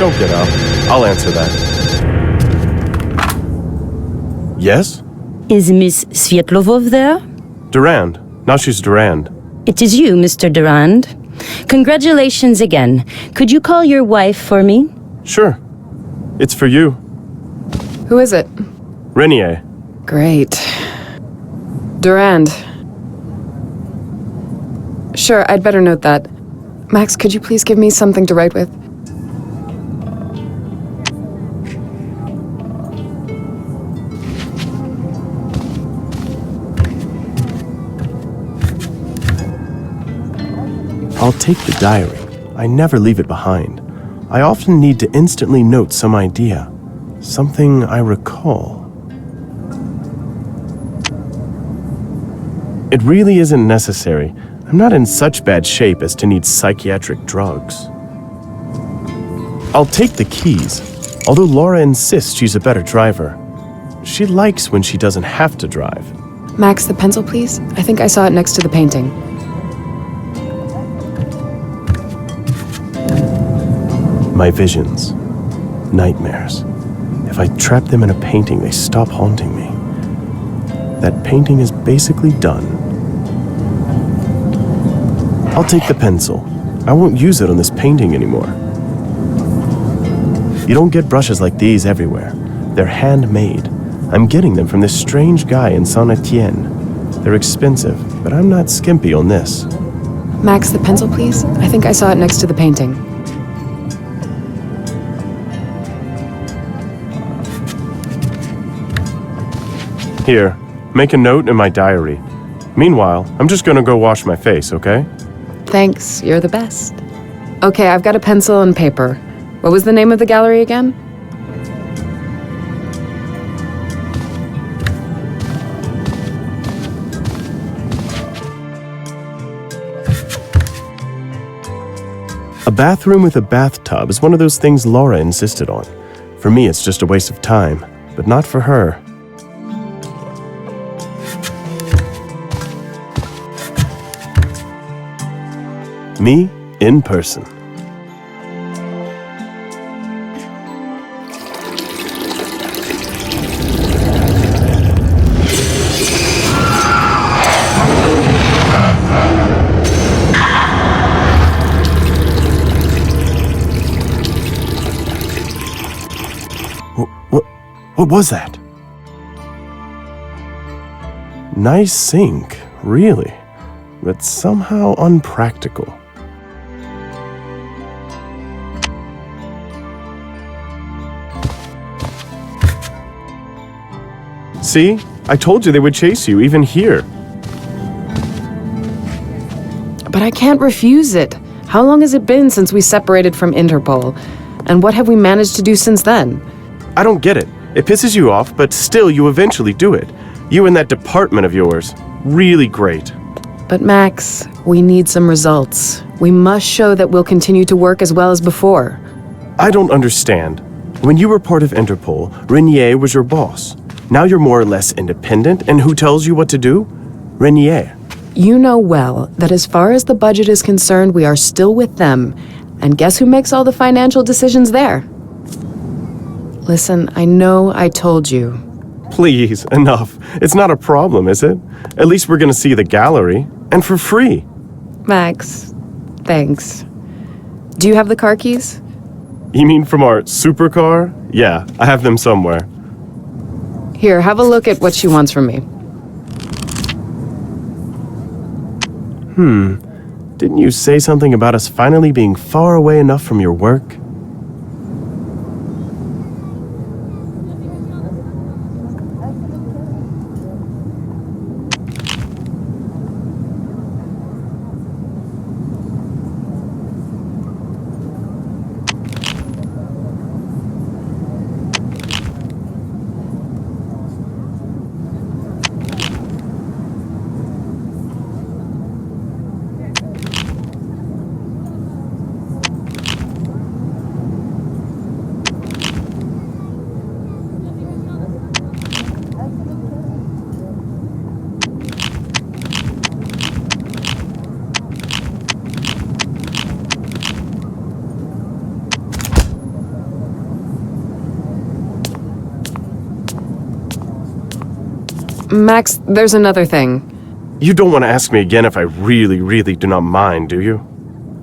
Don't get up. I'll answer that. Yes? Is Miss Svietlovov there? Durand. Now she's Durand. It is you, Mr. Durand. Congratulations again. Could you call your wife for me? Sure. It's for you. Who is it? Renier. Great. Durand. Sure, I'd better note that. Max, could you please give me something to write with? I'll take the diary. I never leave it behind. I often need to instantly note some idea. Something I recall. It really isn't necessary. I'm not in such bad shape as to need psychiatric drugs. I'll take the keys, although Laura insists she's a better driver. She likes when she doesn't have to drive. Max, the pencil, please? I think I saw it next to the painting. My visions. Nightmares. If I trap them in a painting, they stop haunting me. That painting is basically done. I'll take the pencil. I won't use it on this painting anymore. You don't get brushes like these everywhere. They're handmade. I'm getting them from this strange guy in Saint-Étienne. They're expensive, but I'm not skimpy on this. Max, the pencil, please? I think I saw it next to the painting. Here, make a note in my diary. Meanwhile, I'm just gonna go wash my face, okay? Thanks, you're the best. Okay, I've got a pencil and paper. What was the name of the gallery again? A bathroom with a bathtub is one of those things Laura insisted on. For me, it's just a waste of time, but not for her. Me in person. What was that? Nice sink, really, but somehow unpractical. See? I told you they would chase you, even here. But I can't refuse it. How long has it been since we separated from Interpol? And what have we managed to do since then? I don't get it. It pisses you off, but still you eventually do it. You and that department of yours. Really great. But Max, we need some results. We must show that we'll continue to work as well as before. I don't understand. When you were part of Interpol, Renier was your boss. Now you're more or less independent, and who tells you what to do? Renier. You know well that as far as the budget is concerned, we are still with them. And guess who makes all the financial decisions there? Listen, I know I told you. Please, enough. It's not a problem, is it? At least we're gonna see the gallery, and for free. Max, thanks. Do you have the car keys? You mean from our supercar? Yeah, I have them somewhere. Here, have a look at what she wants from me. Didn't you say something about us finally being far away enough from your work? Max, there's another thing. You don't want to ask me again if I really, really do not mind, do you?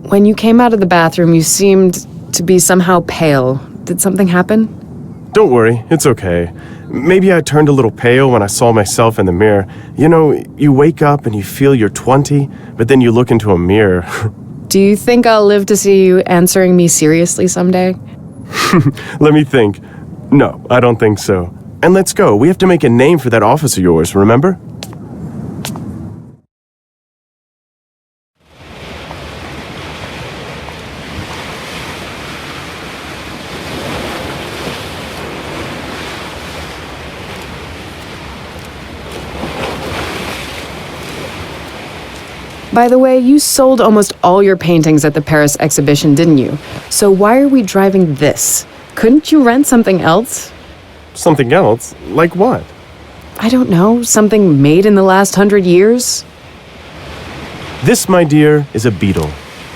When you came out of the bathroom, you seemed to be somehow pale. Did something happen? Don't worry, it's okay. Maybe I turned a little pale when I saw myself in the mirror. You know, you wake up and you feel you're 20, but then you look into a mirror. Do you think I'll live to see you answering me seriously someday? Let me think. No, I don't think so. And let's go. We have to make a name for that office of yours, remember? By the way, you sold almost all your paintings at the Paris exhibition, didn't you? So why are we driving this? Couldn't you rent something else? Something else? Like what? I don't know, something made in the last 100 years? This, my dear, is a beetle.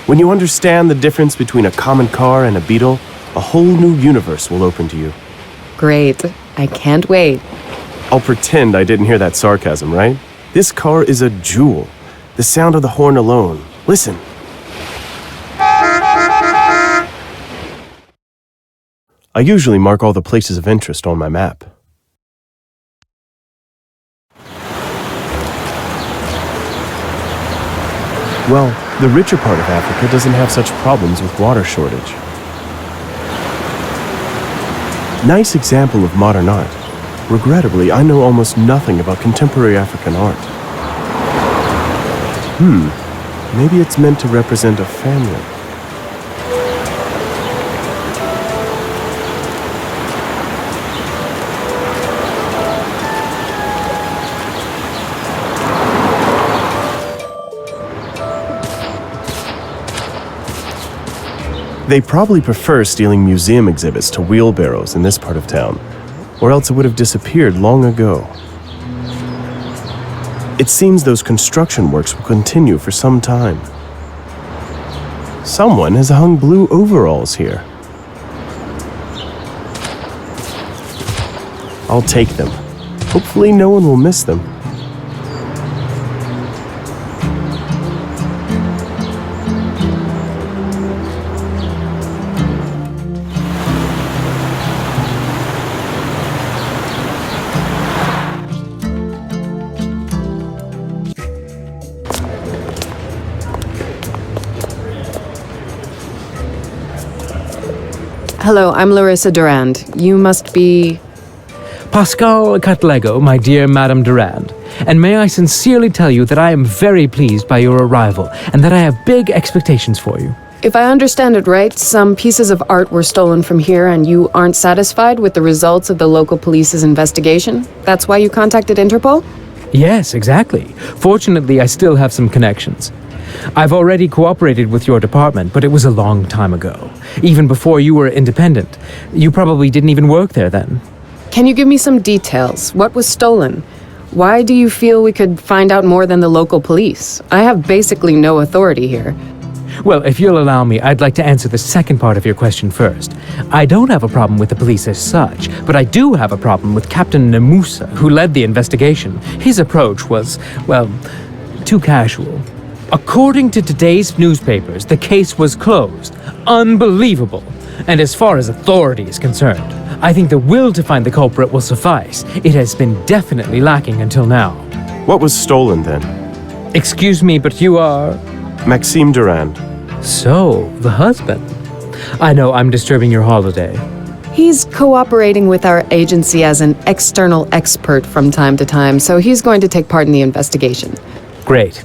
When you understand the difference between a common car and a beetle, a whole new universe will open to you. Great. I can't wait. I'll pretend I didn't hear that sarcasm, right? This car is a jewel. The sound of the horn alone. Listen. I usually mark all the places of interest on my map. Well, the richer part of Africa doesn't have such problems with water shortage. Nice example of modern art. Regrettably, I know almost nothing about contemporary African art. Maybe it's meant to represent a family. They probably prefer stealing museum exhibits to wheelbarrows in this part of town, or else it would have disappeared long ago. It seems those construction works will continue for some time. Someone has hung blue overalls here. I'll take them. Hopefully no one will miss them. Hello, I'm Larissa Durand. You must be... Pascal Catlego, my dear Madame Durand. And may I sincerely tell you that I am very pleased by your arrival, and that I have big expectations for you. If I understand it right, some pieces of art were stolen from here and you aren't satisfied with the results of the local police's investigation? That's why you contacted Interpol? Yes, exactly. Fortunately, I still have some connections. I've already cooperated with your department, but it was a long time ago. Even before you were independent. You probably didn't even work there then. Can you give me some details? What was stolen? Why do you feel we could find out more than the local police? I have basically no authority here. Well, if you'll allow me, I'd like to answer the second part of your question first. I don't have a problem with the police as such, but I do have a problem with Captain Nemusa, who led the investigation. His approach was, well, too casual. According to today's newspapers, the case was closed. Unbelievable. And as far as authority is concerned, I think the will to find the culprit will suffice. It has been definitely lacking until now. What was stolen then? Excuse me, but you are... Maxime Durand. So, the husband. I know I'm disturbing your holiday. He's cooperating with our agency as an external expert from time to time, so he's going to take part in the investigation. Great.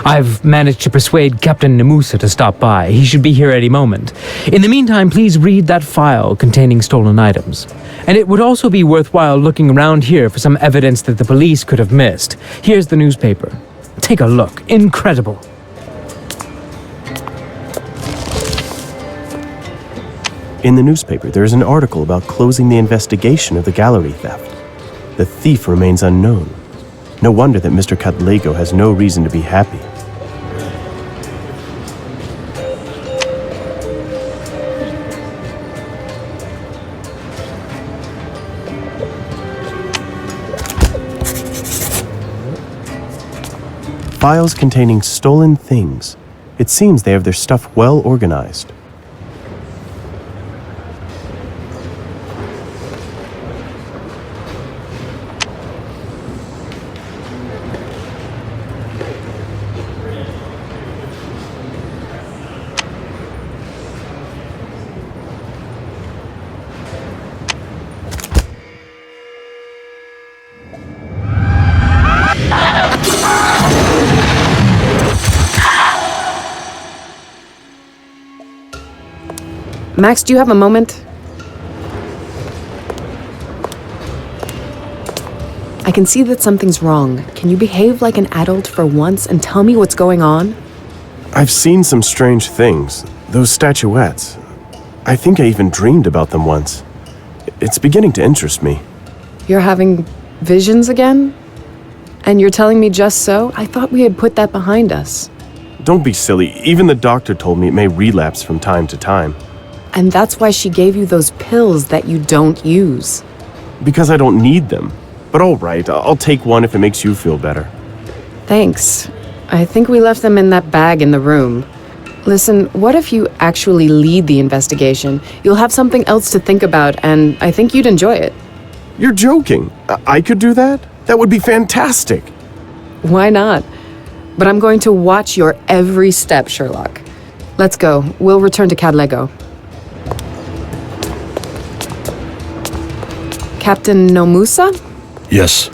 I've managed to persuade Captain Nemusa to stop by. He should be here any moment. In the meantime, please read that file containing stolen items. And it would also be worthwhile looking around here for some evidence that the police could have missed. Here's the newspaper. Take a look. Incredible. In the newspaper, there is an article about closing the investigation of the gallery theft. The thief remains unknown. No wonder that Mr. Catlego has no reason to be happy. Files containing stolen things. It seems they have their stuff well organized. Max, do you have a moment? I can see that something's wrong. Can you behave like an adult for once and tell me what's going on? I've seen some strange things. Those statuettes. I think I even dreamed about them once. It's beginning to interest me. You're having visions again? And you're telling me just so? I thought we had put that behind us. Don't be silly. Even the doctor told me it may relapse from time to time. And that's why she gave you those pills that you don't use. Because I don't need them. But all right, I'll take one if it makes you feel better. Thanks. I think we left them in that bag in the room. Listen, what if you actually lead the investigation? You'll have something else to think about, and I think you'd enjoy it. You're joking. I could do that? That would be fantastic. Why not? But I'm going to watch your every step, Sherlock. Let's go. We'll return to Cadlego. Captain Nomusa? Yes.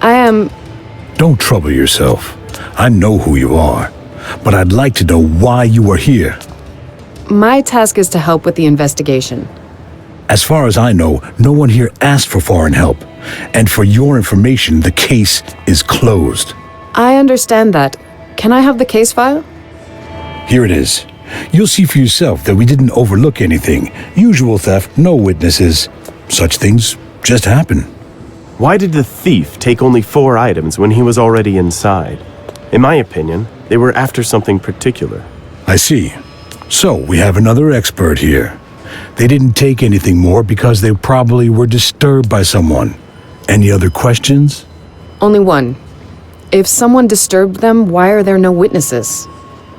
I am... Don't trouble yourself. I know who you are, but I'd like to know why you are here. My task is to help with the investigation. As far as I know, no one here asked for foreign help. And for your information, the case is closed. I understand that. Can I have the case file? Here it is. You'll see for yourself that we didn't overlook anything. Usual theft, no witnesses. Such things just happen. Why did the thief take only 4 items when he was already inside? In my opinion, they were after something particular. I see. So we have another expert here. They didn't take anything more because they probably were disturbed by someone. Any other questions? Only one. If someone disturbed them, why are there no witnesses?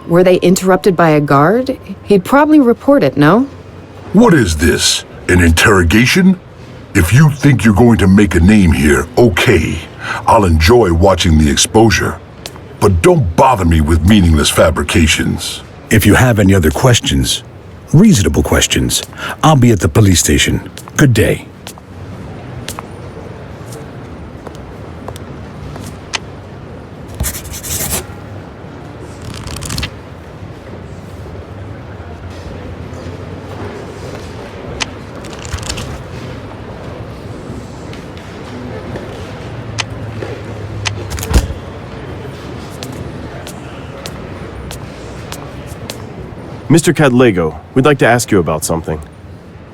Were they interrupted by a guard? He'd probably report it, no? What is this? An interrogation? If you think you're going to make a name here, okay. I'll enjoy watching the exposure. But don't bother me with meaningless fabrications. If you have any other questions, reasonable questions, I'll be at the police station. Good day. Mr. Cadlego, we'd like to ask you about something.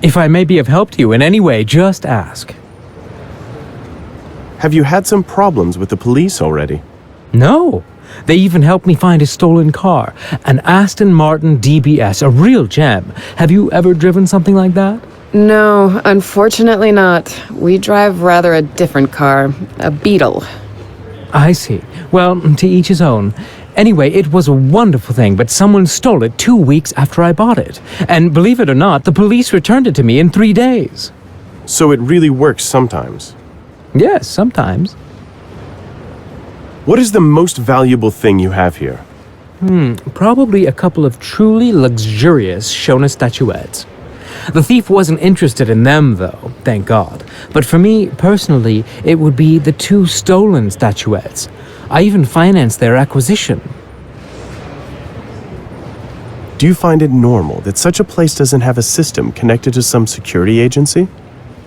If I may be of help to you in any way, just ask. Have you had some problems with the police already? No. They even helped me find a stolen car. An Aston Martin DBS, a real gem. Have you ever driven something like that? No, unfortunately not. We drive rather a different car, a Beetle. I see. Well, to each his own. Anyway, it was a wonderful thing, but someone stole it 2 weeks after I bought it. And believe it or not, the police returned it to me in 3 days. So it really works sometimes. Yes, sometimes. What is the most valuable thing you have here? Probably a couple of truly luxurious Shona statuettes. The thief wasn't interested in them, though, thank God. But for me, personally, it would be the 2 stolen statuettes. I even financed their acquisition. Do you find it normal that such a place doesn't have a system connected to some security agency?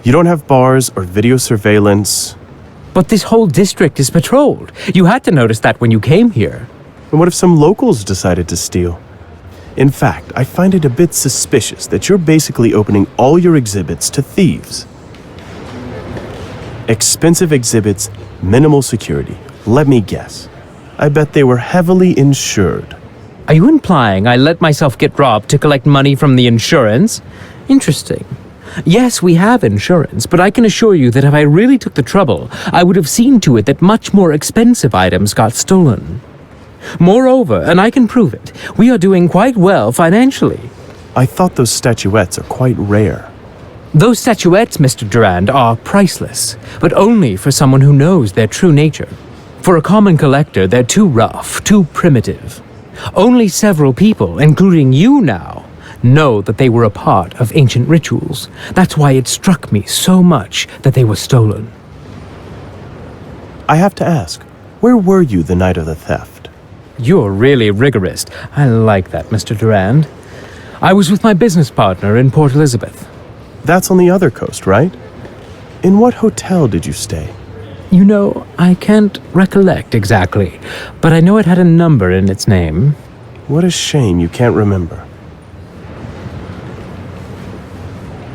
You don't have bars or video surveillance. But this whole district is patrolled. You had to notice that when you came here. And what if some locals decided to steal? In fact, I find it a bit suspicious that you're basically opening all your exhibits to thieves. Expensive exhibits, minimal security. Let me guess. I bet they were heavily insured. Are you implying I let myself get robbed to collect money from the insurance? Interesting. Yes, we have insurance, but I can assure you that if I really took the trouble, I would have seen to it that much more expensive items got stolen. Moreover, and I can prove it, we are doing quite well financially. I thought those statuettes are quite rare. Those statuettes, Mr. Durand, are priceless, but only for someone who knows their true nature. For a common collector, they're too rough, too primitive. Only several people, including you now, know that they were a part of ancient rituals. That's why it struck me so much that they were stolen. I have to ask, where were you the night of the theft? You're really rigorous. I like that, Mr. Durand. I was with my business partner in Port Elizabeth. That's on the other coast, right? In what hotel did you stay? You know, I can't recollect exactly, but I know it had a number in its name. What a shame you can't remember.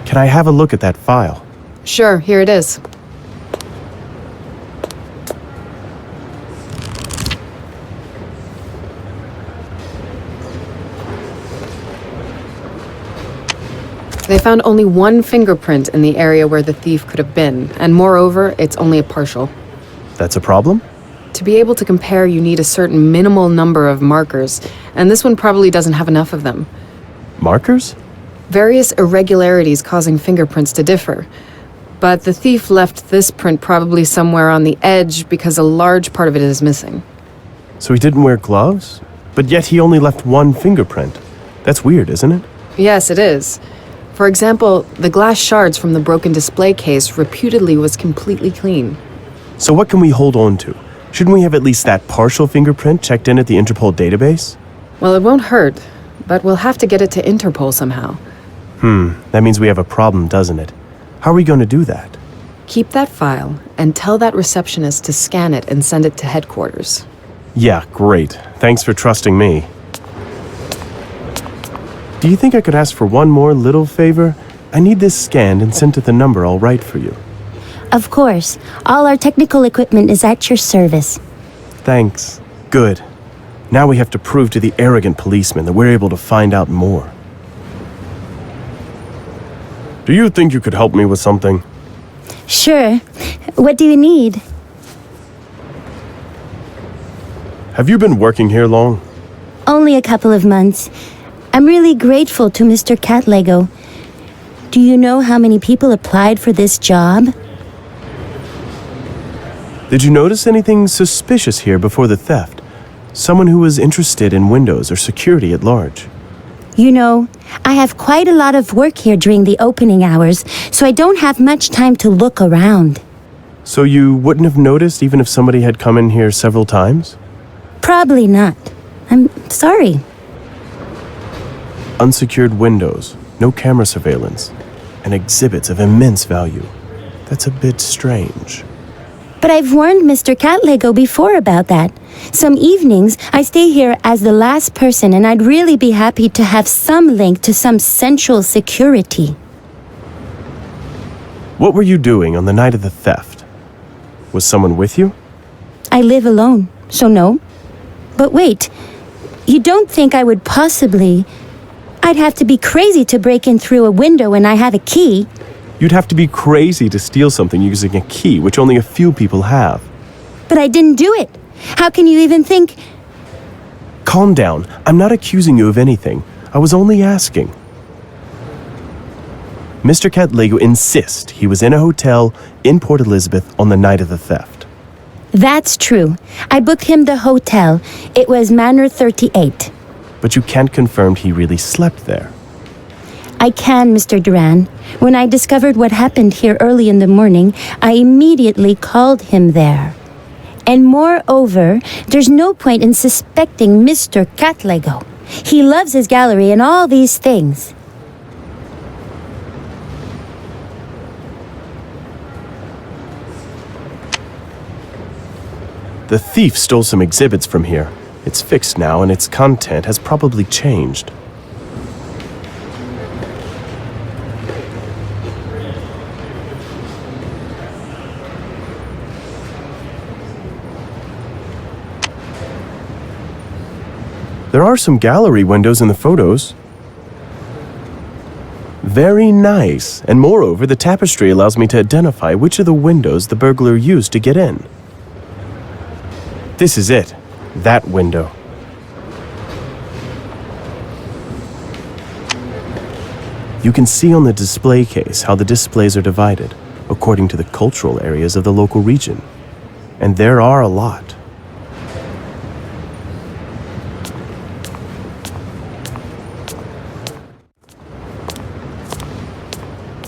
Can I have a look at that file? Sure, here it is. They found only one fingerprint in the area where the thief could have been, and moreover, it's only a partial. That's a problem? To be able to compare, you need a certain minimal number of markers, and this one probably doesn't have enough of them. Markers? Various irregularities causing fingerprints to differ. But the thief left this print probably somewhere on the edge because a large part of it is missing. So he didn't wear gloves? But yet he only left one fingerprint. That's weird, isn't it? Yes, it is. For example, the glass shards from the broken display case reputedly was completely clean. So what can we hold on to? Shouldn't we have at least that partial fingerprint checked in at the Interpol database? Well, it won't hurt, but we'll have to get it to Interpol somehow. That means we have a problem, doesn't it? How are we going to do that? Keep that file and tell that receptionist to scan it and send it to headquarters. Yeah, great. Thanks for trusting me. Do you think I could ask for one more little favor? I need this scanned and sent to the number I'll write for you. Of course. All our technical equipment is at your service. Thanks. Good. Now we have to prove to the arrogant policeman that we're able to find out more. Do you think you could help me with something? Sure. What do you need? Have you been working here long? Only a couple of months. I'm really grateful to Mr. Catlego. Do you know how many people applied for this job? Did you notice anything suspicious here before the theft? Someone who was interested in Windows or security at large? You know, I have quite a lot of work here during the opening hours, so I don't have much time to look around. So you wouldn't have noticed even if somebody had come in here several times? Probably not. I'm sorry. Unsecured windows, no camera surveillance, and exhibits of immense value. That's a bit strange. But I've warned Mr. Catlego before about that. Some evenings, I stay here as the last person, and I'd really be happy to have some link to some central security. What were you doing on the night of the theft? Was someone with you? I live alone, so no. But wait, you don't think I would possibly... I'd have to be crazy to break in through a window when I have a key. You'd have to be crazy to steal something using a key, which only a few people have. But I didn't do it. How can you even think... Calm down. I'm not accusing you of anything. I was only asking. Mr. Catlego insists he was in a hotel in Port Elizabeth on the night of the theft. That's true. I booked him the hotel. It was Manor 38. But you can't confirm he really slept there. I can, Mr. Duran. When I discovered what happened here early in the morning, I immediately called him there. And moreover, there's no point in suspecting Mr. Catlego. He loves his gallery and all these things. The thief stole some exhibits from here. It's fixed now, and its content has probably changed. There are some gallery windows in the photos. Very nice, and moreover, the tapestry allows me to identify which of the windows the burglar used to get in. This is it. That window. You can see on the display case how the displays are divided according to the cultural areas of the local region. And there are a lot.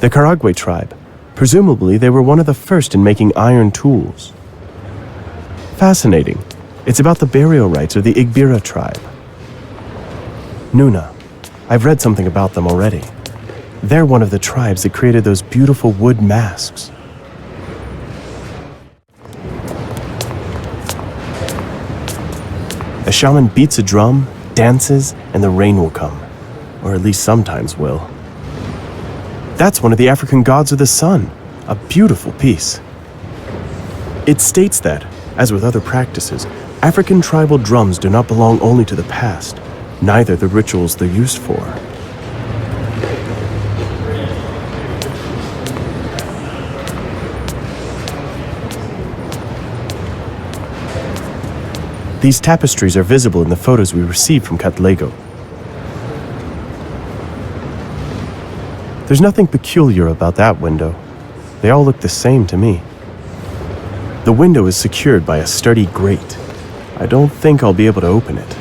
The Karagwe tribe. Presumably, they were one of the first in making iron tools. Fascinating. It's about the burial rites of the Igbira tribe. Nuna. I've read something about them already. They're one of the tribes that created those beautiful wood masks. A shaman beats a drum, dances, and the rain will come. Or at least sometimes will. That's one of the African gods of the sun. A beautiful piece. It states that, as with other practices, African tribal drums do not belong only to the past, neither the rituals they're used for. These tapestries are visible in the photos we received from Katlego. There's nothing peculiar about that window. They all look the same to me. The window is secured by a sturdy grate. I don't think I'll be able to open it.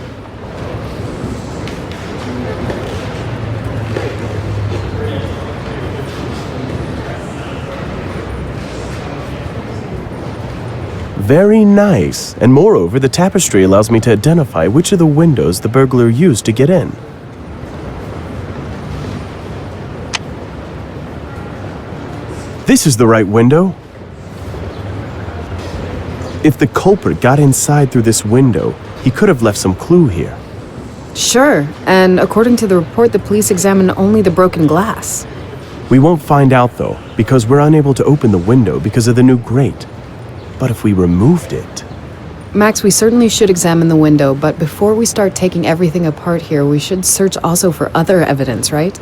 Very nice, and moreover, the tapestry allows me to identify which of the windows the burglar used to get in. This is the right window. If the culprit got inside through this window, he could have left some clue here. Sure, and according to the report, the police examined only the broken glass. We won't find out though, because we're unable to open the window because of the new grate. But if we removed it... Max, we certainly should examine the window, but before we start taking everything apart here, we should search also for other evidence, right?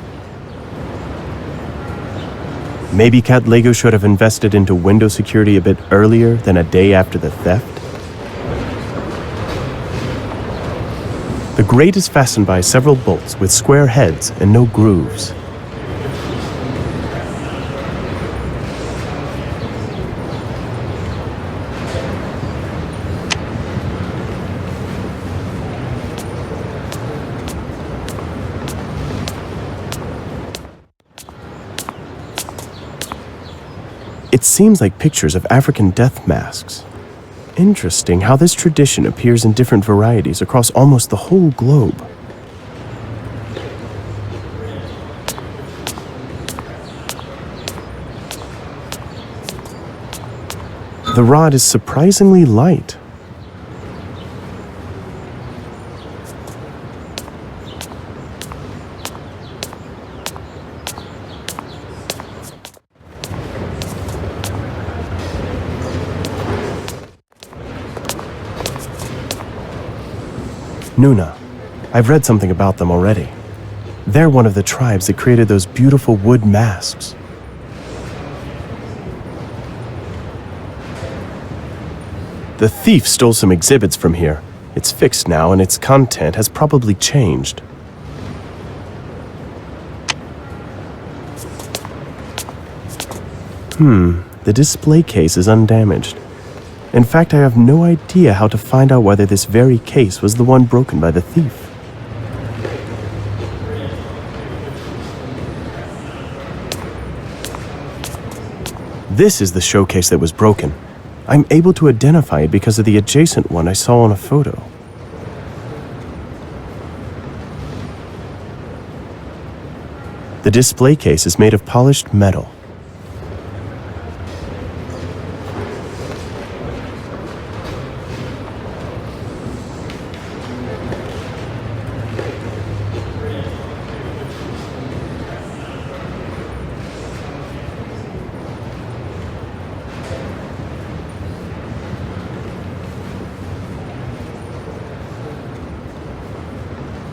Maybe Katlego should have invested into window security a bit earlier than a day after the theft? The grate is fastened by several bolts with square heads and no grooves. It seems like pictures of African death masks. Interesting how this tradition appears in different varieties across almost the whole globe. The rod is surprisingly light. Nuna. I've read something about them already. They're one of the tribes that created those beautiful wood masks. The thief stole some exhibits from here. It's fixed now and its content has probably changed. The display case is undamaged. In fact, I have no idea how to find out whether this very case was the one broken by the thief. This is the showcase that was broken. I'm able to identify it because of the adjacent one I saw on a photo. The display case is made of polished metal.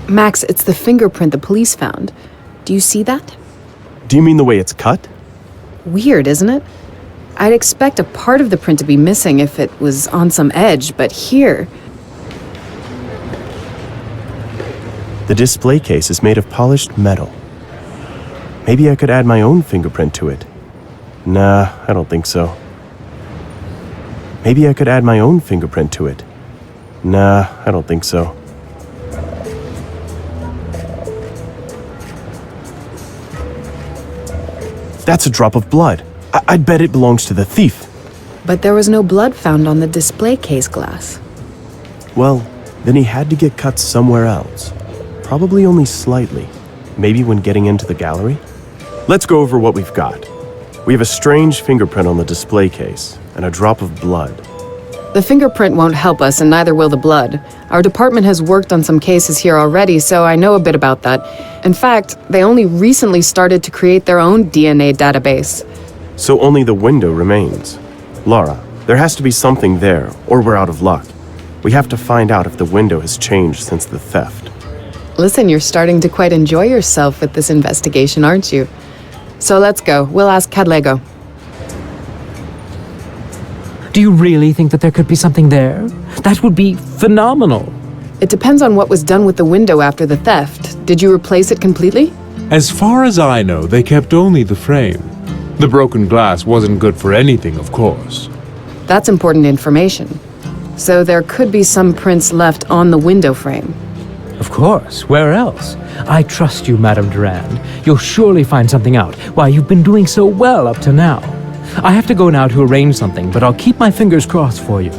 Max, it's the fingerprint the police found. Do you see that? Do you mean the way it's cut? Weird, isn't it? I'd expect a part of the print to be missing if it was on some edge, but here... The display case is made of polished metal. Maybe I could add my own fingerprint to it. Nah, I don't think so. Maybe I could add my own fingerprint to it. Nah, I don't think so. That's a drop of blood. I'd bet it belongs to the thief. But there was no blood found on the display case glass. Well, then he had to get cut somewhere else. Probably only slightly. Maybe when getting into the gallery? Let's go over what we've got. We have a strange fingerprint on the display case, and a drop of blood. The fingerprint won't help us, and neither will the blood. Our department has worked on some cases here already, so I know a bit about that. In fact, they only recently started to create their own DNA database. So only the window remains. Laura, there has to be something there, or we're out of luck. We have to find out if the window has changed since the theft. Listen, you're starting to quite enjoy yourself with this investigation, aren't you? So let's go. We'll ask Cadlego. Do you really think that there could be something there? That would be phenomenal. It depends on what was done with the window after the theft. Did you replace it completely? As far as I know, they kept only the frame. The broken glass wasn't good for anything, of course. That's important information. So there could be some prints left on the window frame. Of course, where else? I trust you, Madame Durand. You'll surely find something out. Why, you've been doing so well up to now. I have to go now to arrange something, but I'll keep my fingers crossed for you.